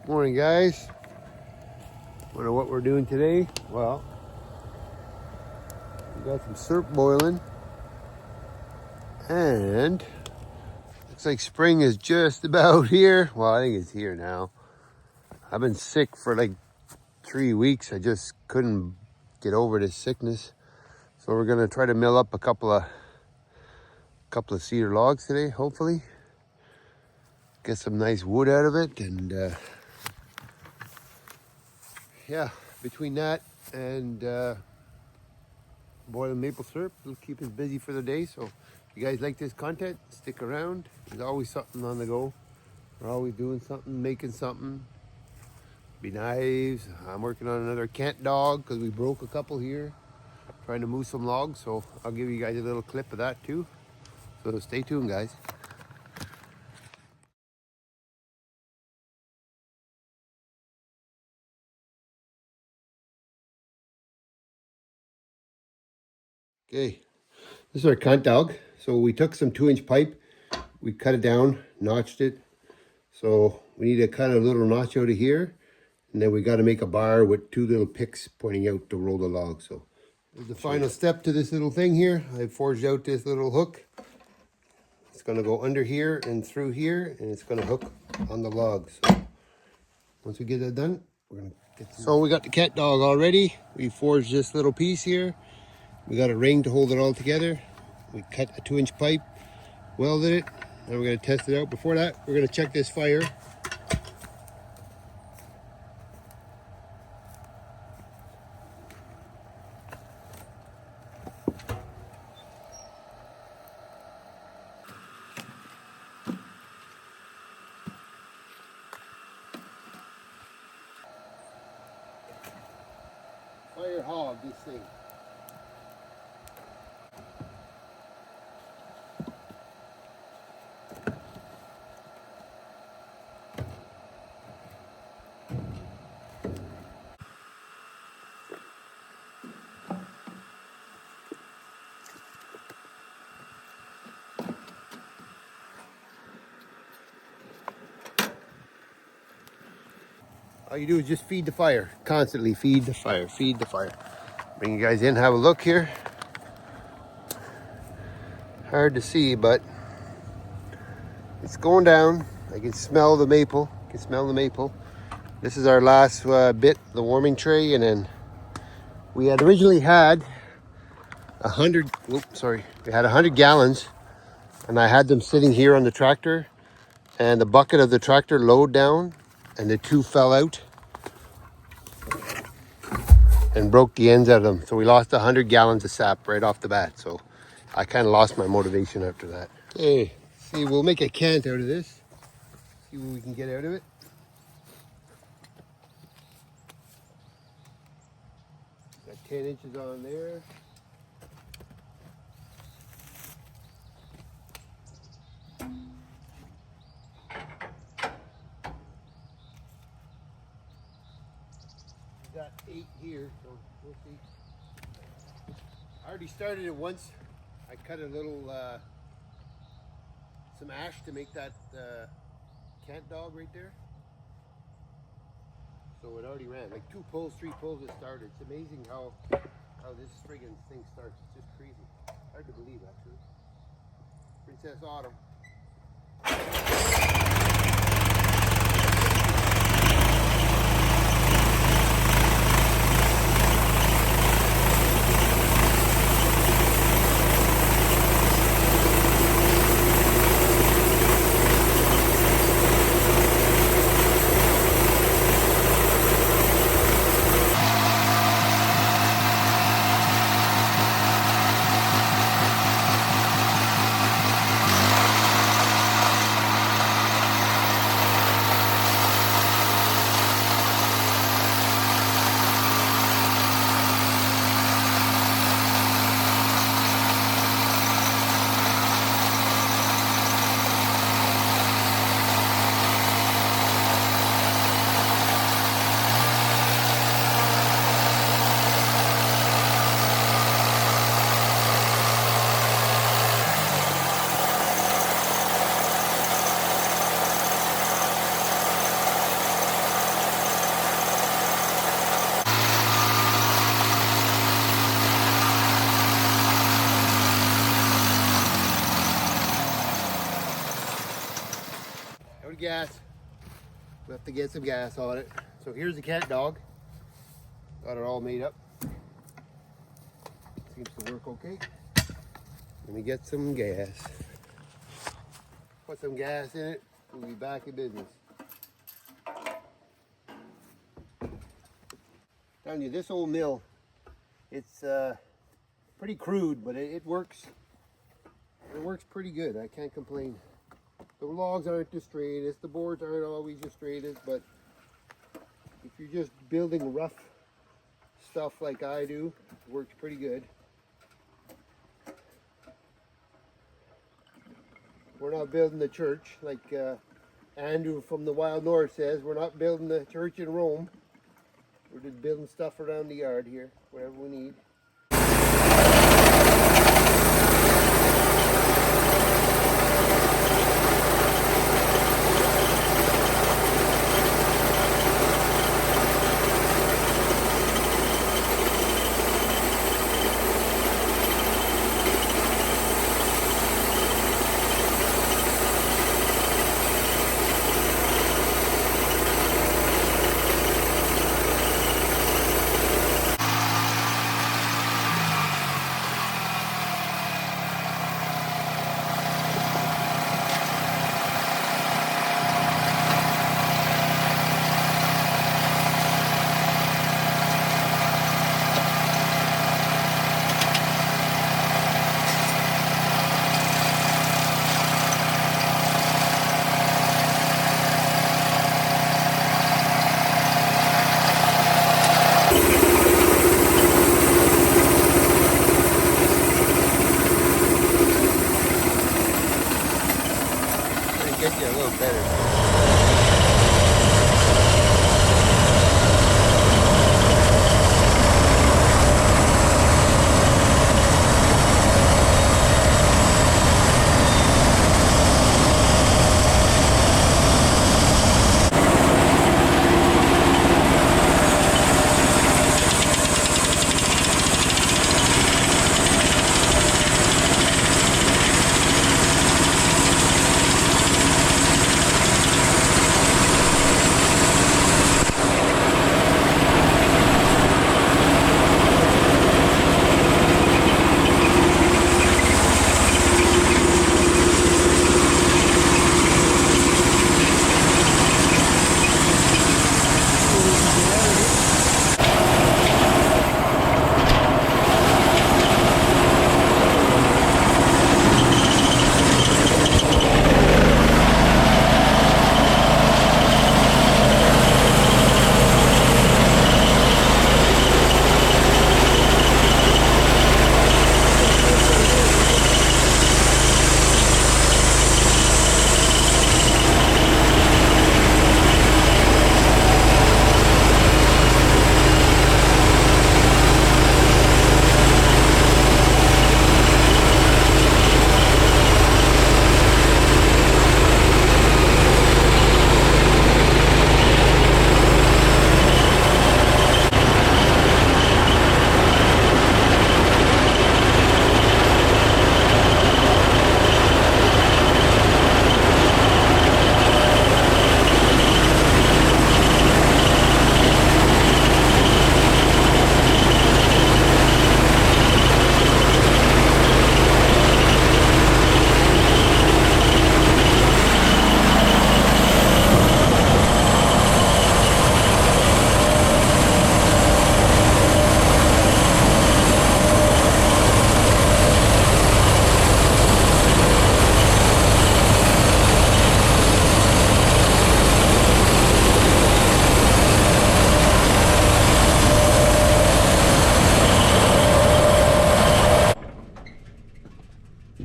Morning, guys. Wonder what we're doing today. Well, we got some syrup boiling, and looks like spring is just about here. Well, I think it's here now. I've been sick for like 3 weeks. I just couldn't get over this sickness. So we're gonna try to mill up a couple of cedar logs today, hopefully. Get some nice wood out of it, and yeah, between that and boiling maple syrup, it'll keep us busy for the day. So if you guys like this content, stick around. There's always something on the go. We're always doing something, making something. Be knives. I'm working on another cant dog because we broke a couple here, trying to move some logs. So I'll give you guys a little clip of that too. So stay tuned, guys. Okay, this is our cant dog. So we took some 2-inch pipe, we cut it down, notched it. So we need to cut a little notch out of here, and then we got to make a bar with 2 little picks pointing out to roll the log. So there's the final step to this little thing here. I forged out this little hook. It's going to go under here and through here, and it's going to hook on the log. So once we get that done, we're going to get some. So we got the cat dog already. We forged this little piece here. We got a ring to hold it all together. We cut a 2-inch pipe, welded it, and we're going to test it out. Before that, we're going to check this fire. Fire hog this thing. All you do is just feed the fire. Constantly feed the fire, feed the fire. Bring you guys in, have a look here. Hard to see, but it's going down. I can smell the maple. I can smell the maple. This is our last bit, the warming tray, and then we had originally had 100. We had 100 gallons, and I had them sitting here on the tractor, and the bucket of the tractor lowered down, and the 2 fell out and broke the ends out of them. So we lost 100 gallons of sap right off the bat. So I kind of lost my motivation after that. Okay, see, we'll make a cant out of this. See what we can get out of it. Got 10 inches on there. Got 8 here, so we'll see. I already started it once. I cut a little, some ash to make that cant dog right there. So it already ran, like 2 pulls, 3 pulls it started. It's amazing how this friggin' thing starts. It's just crazy. Hard to believe, actually. Princess Autumn. We have to get some gas on it. So here's the cat dog. Got it all made up. Seems to work okay. Let me get some gas. Put some gas in it. We'll be back in business. Telling you, this old mill, it's pretty crude, but it works. It works pretty good. I can't complain. The logs aren't the straightest, the boards aren't always the straightest, but if you're just building rough stuff like I do, it works pretty good. We're not building the church like Andrew from the Wild North says. We're not building the church in Rome. We're just building stuff around the yard here, whatever we need. Get you a little better.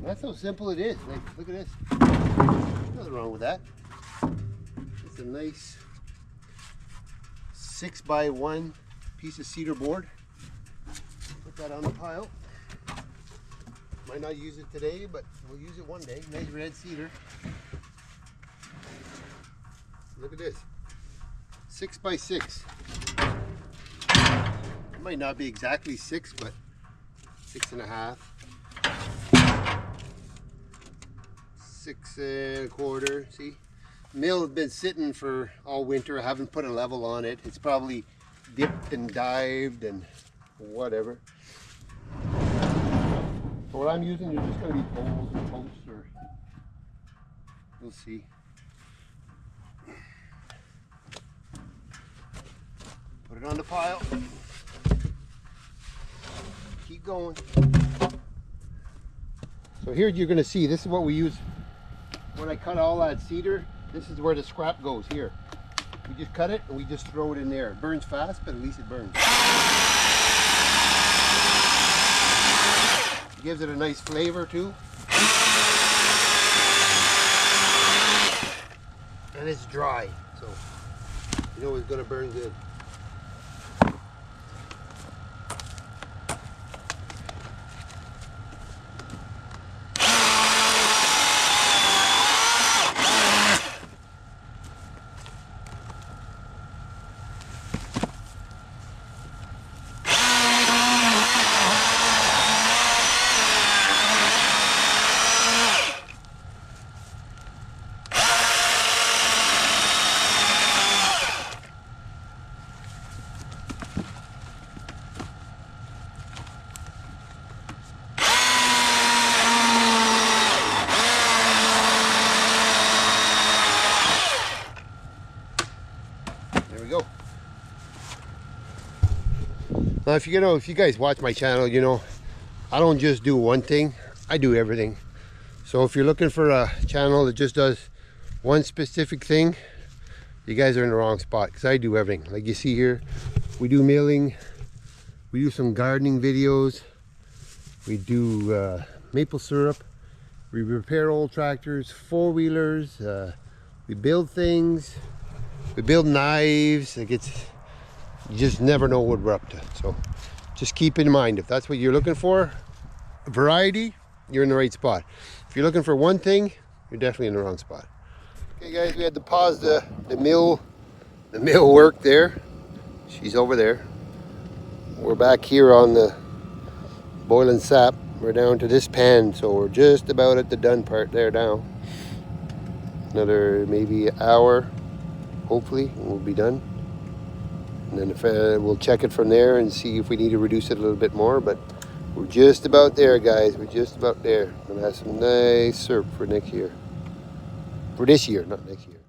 That's how simple it is. Like, look at this. Nothing wrong with that. It's a nice 6x1 piece of cedar board. Put that on the pile. Might not use it today, but we'll use it one day. Nice red cedar. Look at this. 6x6. It might not be exactly 6, but 6.5. 6 1/4, see? Mill has been sitting for all winter. I haven't put a level on it. It's probably dipped and dived and whatever. So what I'm using is just going to be poles and posts, or we'll see. Put it on the pile. Keep going. So here you're going to see, this is what we use when I cut all that cedar. This is where the scrap goes here. We just cut it and we just throw it in there. It burns fast, but at least it burns. It gives it a nice flavor too. And it's dry, so you know it's going to burn good. Go. Now if you guys watch my channel, you know I don't just do one thing, I do everything. So if you're looking for a channel that just does one specific thing, you guys are in the wrong spot, because I do everything. Like you see here, we do milling, we do some gardening videos, we do maple syrup, we repair old tractors, four-wheelers, we build things, we build knives. Like you just never know what we're up to. So just keep in mind, if that's what you're looking for, a variety, you're in the right spot. If you're looking for one thing, you're definitely in the wrong spot. Okay guys, we had to pause the mill work there. She's over there. We're back here on the boiling sap. We're down to this pan, so we're just about at the done part there now. Another maybe an hour. Hopefully we'll be done, and then if we'll check it from there and see if we need to reduce it a little bit more, but we're just about there guys. We're just about there. We're gonna have some nice syrup for next year, for this year, not next year.